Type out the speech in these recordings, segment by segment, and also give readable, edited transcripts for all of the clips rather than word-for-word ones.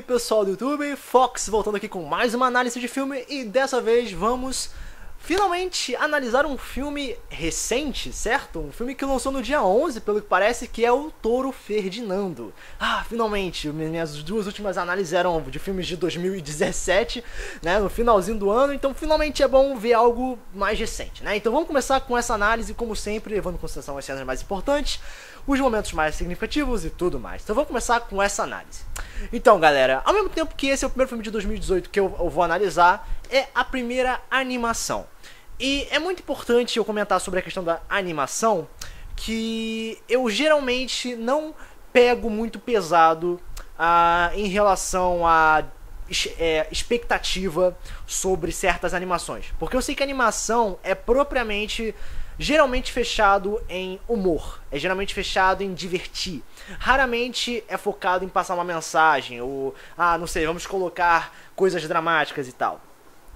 pessoal do YouTube, Fox voltando aqui com mais uma análise de filme e dessa vez vamos finalmente analisar um filme recente, certo? Um filme que lançou no dia 11, pelo que parece, que é o Touro Ferdinando. Finalmente, minhas duas últimas análises eram de filmes de 2017, né, no finalzinho do ano, então finalmente é bom ver algo mais recente, né? Então vamos começar com essa análise, como sempre, levando em consideração as cenas mais importantes, os momentos mais significativos e tudo mais. Então vamos começar com essa análise. Então, galera, ao mesmo tempo que esse é o primeiro filme de 2018 que eu vou analisar, é a primeira animação. E é muito importante eu comentar sobre a questão da animação, que eu geralmente não pego muito pesado em relação a expectativa sobre certas animações. Porque eu sei que a animação é geralmente fechado em humor, é geralmente fechado em divertir. Raramente é focado em passar uma mensagem, ou, não sei, vamos colocar coisas dramáticas e tal.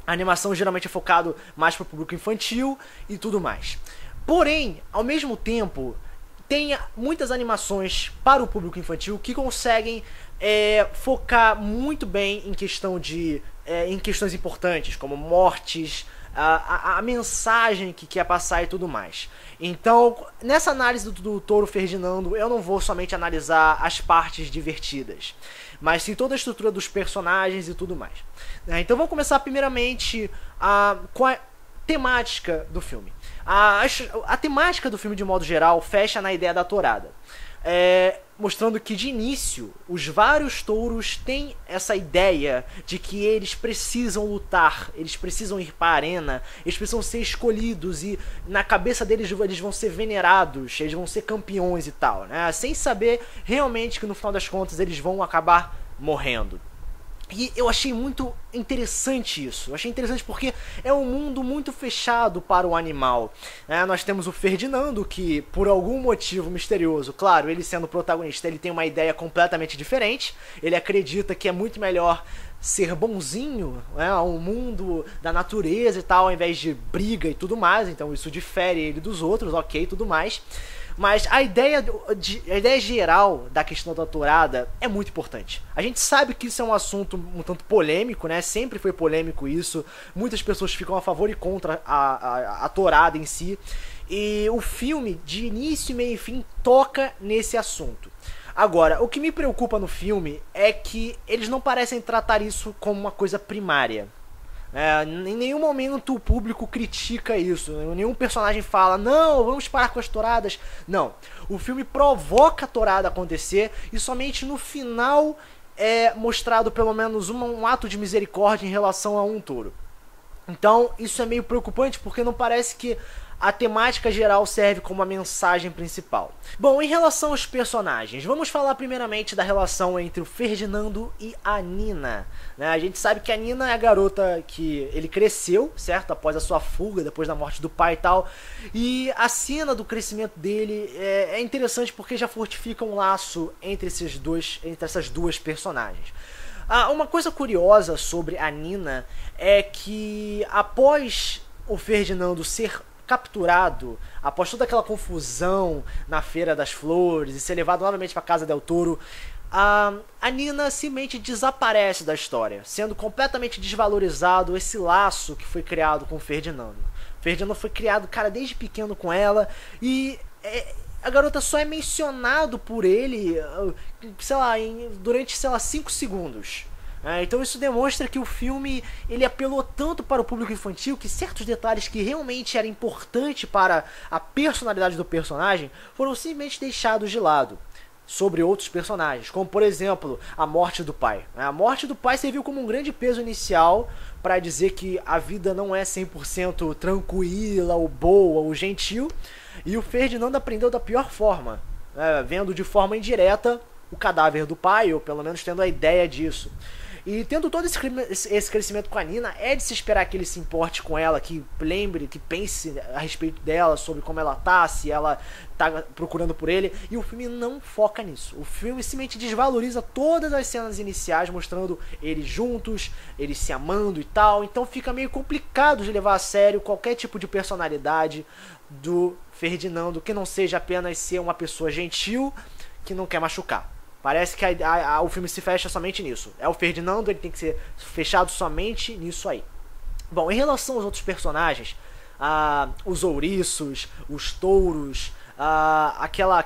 A animação geralmente é focado mais para o público infantil e tudo mais. Porém, ao mesmo tempo, tem muitas animações para o público infantil que conseguem focar muito bem em questões importantes, como mortes, a mensagem que quer passar e tudo mais. Então, nessa análise do Touro Ferdinando, eu não vou somente analisar as partes divertidas, mas sim toda a estrutura dos personagens e tudo mais. Então vamos começar primeiramente com a temática do filme. A temática do filme, de modo geral, fecha na ideia da tourada. Mostrando que de início os vários touros têm essa ideia de que eles precisam lutar, eles precisam ir para a arena, eles precisam ser escolhidos e na cabeça deles eles vão ser venerados, eles vão ser campeões e tal, né? Sem saber realmente que no final das contas eles vão acabar morrendo. E eu achei muito interessante isso. Eu achei interessante porque é um mundo muito fechado para o animal. Nós temos o Ferdinando, que por algum motivo misterioso, claro, ele sendo o protagonista, ele tem uma ideia completamente diferente. Ele acredita que é muito melhor ser bonzinho, ao mundo da natureza e tal, ao invés de briga e tudo mais. Então isso difere ele dos outros, ok, tudo mais. Mas a ideia geral da questão da tourada é muito importante. A gente sabe que isso é um assunto um tanto polêmico, né? Sempre foi polêmico isso. Muitas pessoas ficam a favor e contra a tourada em si. E o filme, de início, meio e fim, toca nesse assunto. Agora, o que me preocupa no filme é que eles não parecem tratar isso como uma coisa primária. Em nenhum momento o público critica isso, nenhum personagem fala, não, vamos parar com as touradas. Não, o filme provoca a tourada acontecer e somente no final é mostrado pelo menos um ato de misericórdia em relação a um touro. Então isso é meio preocupante porque não parece que a temática geral serve como a mensagem principal. Bom, em relação aos personagens, vamos falar primeiramente da relação entre o Ferdinando e a Nina. A gente sabe que a Nina é a garota que ele cresceu, certo? Após a sua fuga, depois da morte do pai e tal. E a cena do crescimento dele é interessante porque já fortifica um laço entre essas duas personagens. Uma coisa curiosa sobre a Nina é que após o Ferdinando ser capturado, após toda aquela confusão na Feira das Flores e ser levado novamente para casa del Toro, a Nina simplesmente desaparece da história, sendo completamente desvalorizado esse laço que foi criado com o Ferdinando. O Ferdinando foi criado, cara, desde pequeno com ela e a garota só é mencionado por ele, sei lá, durante, 5 segundos. Então isso demonstra que o filme ele apelou tanto para o público infantil que certos detalhes que realmente eram importantes para a personalidade do personagem foram simplesmente deixados de lado sobre outros personagens, como por exemplo a morte do pai. A morte do pai serviu como um grande peso inicial para dizer que a vida não é 100% tranquila ou boa ou gentil, e o Ferdinando aprendeu da pior forma, vendo de forma indireta o cadáver do pai, ou pelo menos tendo a ideia disso. E tendo todo esse crescimento com a Nina, é de se esperar que ele se importe com ela, que lembre, que pense a respeito dela, sobre como ela tá, se ela tá procurando por ele. E o filme não foca nisso. O filme simplesmente desvaloriza todas as cenas iniciais, mostrando eles juntos, eles se amando e tal. Então fica meio complicado de levar a sério qualquer tipo de personalidade do Ferdinando, que não seja apenas ser uma pessoa gentil que não quer machucar. Parece que o filme se fecha somente nisso. É o Ferdinando, ele tem que ser fechado somente nisso aí. Bom, em relação aos outros personagens, os ouriços, os touros, aquela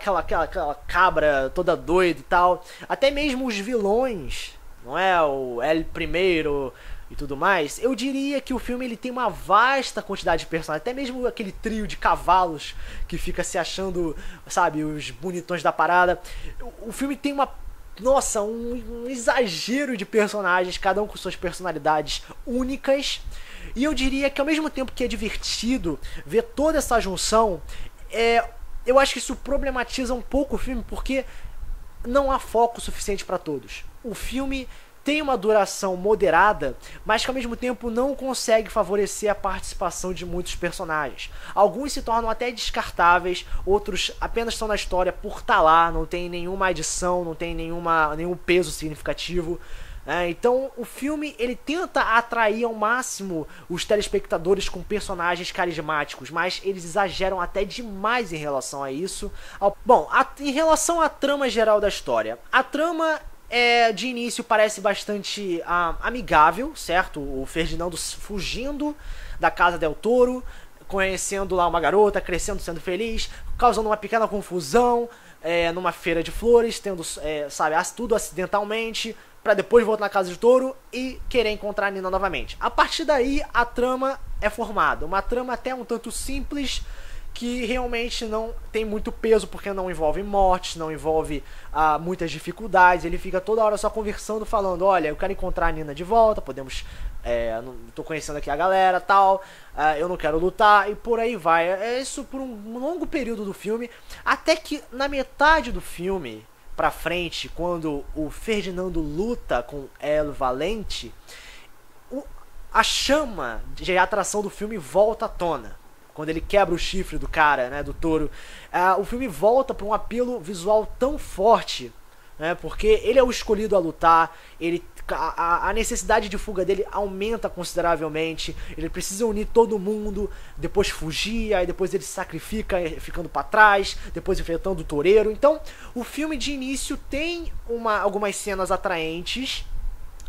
cabra toda doida e tal, até mesmo os vilões, não é? O El Primeiro e tudo mais, eu diria que o filme ele tem uma vasta quantidade de personagens, até mesmo aquele trio de cavalos que fica se achando, sabe, os bonitões da parada. O filme tem nossa, um exagero de personagens, cada um com suas personalidades únicas. E eu diria que ao mesmo tempo que é divertido ver toda essa junção, eu acho que isso problematiza um pouco o filme, porque não há foco suficiente para todos. O filme tem uma duração moderada, mas que ao mesmo tempo não consegue favorecer a participação de muitos personagens. Alguns se tornam até descartáveis, outros apenas estão na história por estar lá, não tem nenhuma adição, não tem nenhum peso significativo. Então o filme ele tenta atrair ao máximo os telespectadores com personagens carismáticos, mas eles exageram até demais em relação a isso. Bom, em relação à trama geral da história, a trama de início parece bastante amigável, certo? O Ferdinando fugindo da casa del Toro, conhecendo lá uma garota, crescendo, sendo feliz, causando uma pequena confusão numa feira de flores, tendo, sabe, tudo acidentalmente, pra depois voltar na casa de Toro e querer encontrar a Nina novamente. A partir daí, a trama é formada. Uma trama até um tanto simples, que realmente não tem muito peso, porque não envolve mortes, não envolve muitas dificuldades. Ele fica toda hora só conversando, falando, olha, eu quero encontrar a Nina de volta, podemos... tô conhecendo aqui a galera, tal, eu não quero lutar, e por aí vai. É isso por um longo período do filme, até que na metade do filme pra frente, quando o Ferdinando luta com El Valente, a chama de atração do filme volta à tona. Quando ele quebra o chifre do cara, né, do touro, o filme volta para um apelo visual tão forte, né, porque ele é o escolhido a lutar, a necessidade de fuga dele aumenta consideravelmente, ele precisa unir todo mundo, depois fugir, aí depois ele se sacrifica ficando para trás, depois enfrentando o toureiro. Então o filme de início tem algumas cenas atraentes,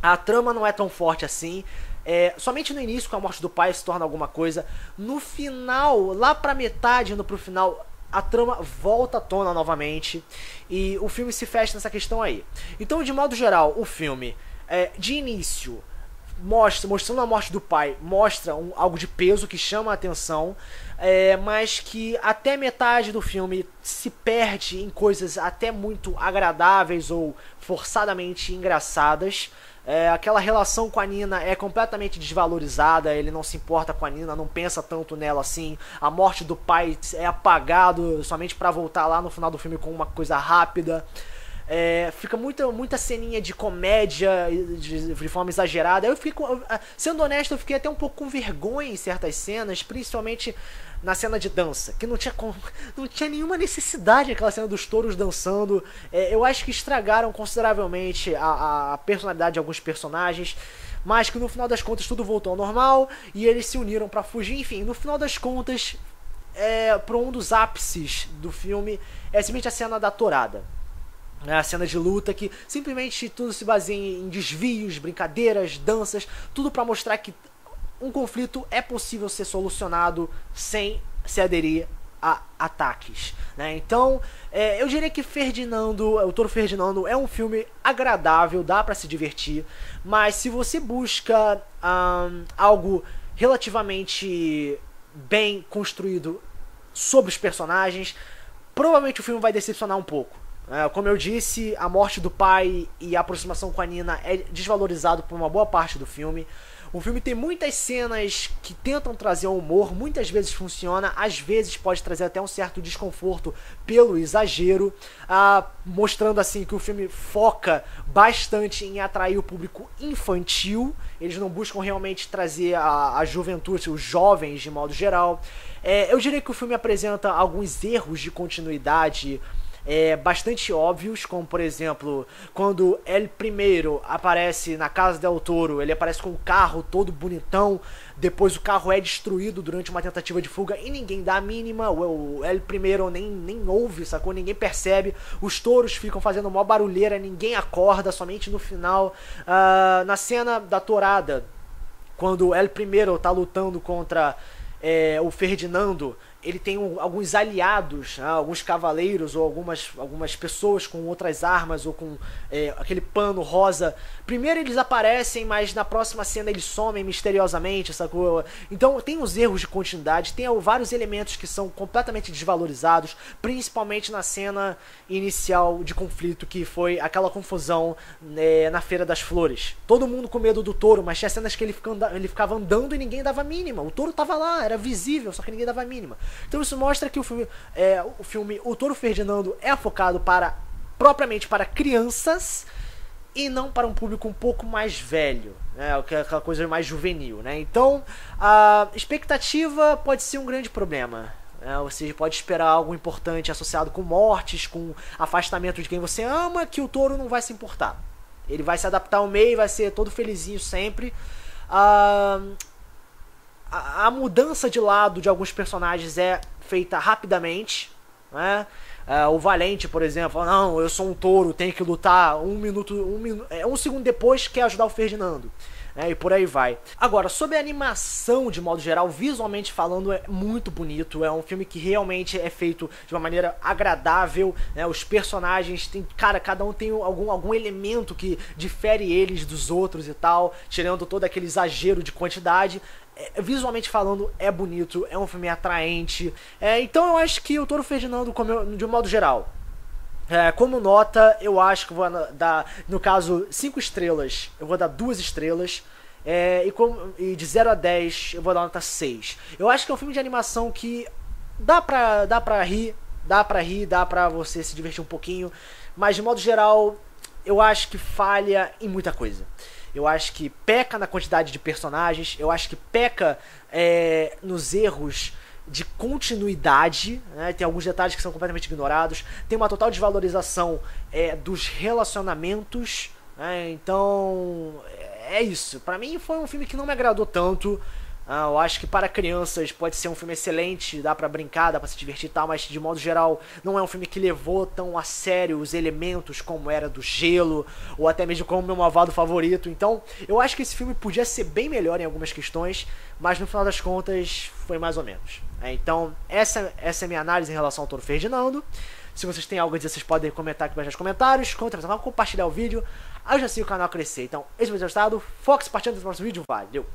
a trama não é tão forte assim. Somente no início, com a morte do pai, se torna alguma coisa. No final, lá pra metade, indo pro final, a trama volta à tona novamente. E o filme se fecha nessa questão aí. Então, de modo geral, o filme, de início, mostrando a morte do pai, mostra algo de peso que chama a atenção, mas que até metade do filme se perde em coisas até muito agradáveis ou forçadamente engraçadas. Aquela relação com a Nina é completamente desvalorizada, ele não se importa com a Nina, não pensa tanto nela assim. A morte do pai é apagado somente pra voltar lá no final do filme com uma coisa rápida. Fica muita ceninha de comédia de forma exagerada. Eu fiquei sendo honesto, eu fiquei até um pouco com vergonha em certas cenas, principalmente na cena de dança, que não tinha nenhuma necessidade aquela cena dos touros dançando. Eu acho que estragaram consideravelmente a personalidade de alguns personagens, mas que no final das contas tudo voltou ao normal e eles se uniram pra fugir. Enfim, no final das contas, para um dos ápices do filme é simplesmente a cena da tourada. A cena de luta, que simplesmente tudo se baseia em desvios, brincadeiras, danças, tudo pra mostrar que um conflito é possível ser solucionado sem se aderir a ataques, né? Então, eu diria que o Touro Ferdinando é um filme agradável, dá pra se divertir, mas se você busca algo relativamente bem construído sobre os personagens, provavelmente o filme vai decepcionar um pouco. Como eu disse, a morte do pai e a aproximação com a Nina é desvalorizado por uma boa parte do filme. O filme tem muitas cenas que tentam trazer um humor, muitas vezes funciona, às vezes pode trazer até um certo desconforto pelo exagero, mostrando assim que o filme foca bastante em atrair o público infantil. Eles não buscam realmente trazer a juventude, os jovens de modo geral. Eu diria que o filme apresenta alguns erros de continuidade bastante óbvios, como por exemplo, quando El Primeiro aparece na casa del Toro, ele aparece com o carro todo bonitão, depois o carro é destruído durante uma tentativa de fuga e ninguém dá a mínima, o El Primeiro nem ouve, sacou? Ninguém percebe, os touros ficam fazendo uma barulheira, ninguém acorda, somente no final. Na cena da tourada, quando El Primeiro tá lutando contra o Ferdinando, ele tem alguns aliados, né, alguns cavaleiros ou algumas pessoas com outras armas ou com aquele pano rosa. Primeiro eles aparecem, mas na próxima cena eles somem misteriosamente, sacou? Então tem os erros de continuidade, tem vários elementos que são completamente desvalorizados, principalmente na cena inicial de conflito, que foi aquela confusão na Feira das Flores. Todo mundo com medo do touro, mas tinha cenas que ele ficava andando e ninguém dava mínima. O touro tava lá, era visível, só que ninguém dava mínima. Então isso mostra que o filme O Touro Ferdinando é focado propriamente para crianças e não para um público um pouco mais velho, né? Aquela coisa mais juvenil, né? Então a expectativa pode ser um grande problema. Você pode esperar algo importante associado com mortes, com afastamento de quem você ama, que o touro não vai se importar. Ele vai se adaptar ao meio, vai ser todo felizinho sempre. A mudança de lado de alguns personagens é feita rapidamente, né? O Valente, por exemplo, não, eu sou um touro, tenho que lutar um segundo depois quer ajudar o Ferdinando, né? E por aí vai. Agora, sobre a animação de modo geral, visualmente falando, é muito bonito, é um filme que realmente é feito de uma maneira agradável, né? Os personagens, cada um tem algum elemento que difere eles dos outros e tal, tirando todo aquele exagero de quantidade. Visualmente falando, é bonito, é um filme atraente. Então eu acho que o Touro Ferdinando, de um modo geral, como nota, eu acho que vou dar, no caso, 5 estrelas, eu vou dar 2 estrelas. E de 0 a 10 eu vou dar nota 6. Eu acho que é um filme de animação que dá pra rir, dá pra você se divertir um pouquinho, mas de modo geral, eu acho que falha em muita coisa. Eu acho que peca na quantidade de personagens, eu acho que peca nos erros de continuidade, né? Tem alguns detalhes que são completamente ignorados, tem uma total desvalorização dos relacionamentos, né? Então é isso. Pra mim foi um filme que não me agradou tanto. Eu acho que para crianças pode ser um filme excelente, dá pra brincar, dá pra se divertir e tal, mas de modo geral não é um filme que levou tão a sério os elementos como era do gelo, ou até mesmo como meu malvado favorito. Então eu acho que esse filme podia ser bem melhor em algumas questões, mas no final das contas foi mais ou menos. Então essa é a minha análise em relação ao Touro Ferdinando. Se vocês têm algo a dizer, vocês podem comentar aqui embaixo nos comentários, compartilhar o vídeo, ajuda assim o canal a crescer. Então esse foi o resultado, Fox, partindo do próximo vídeo, valeu!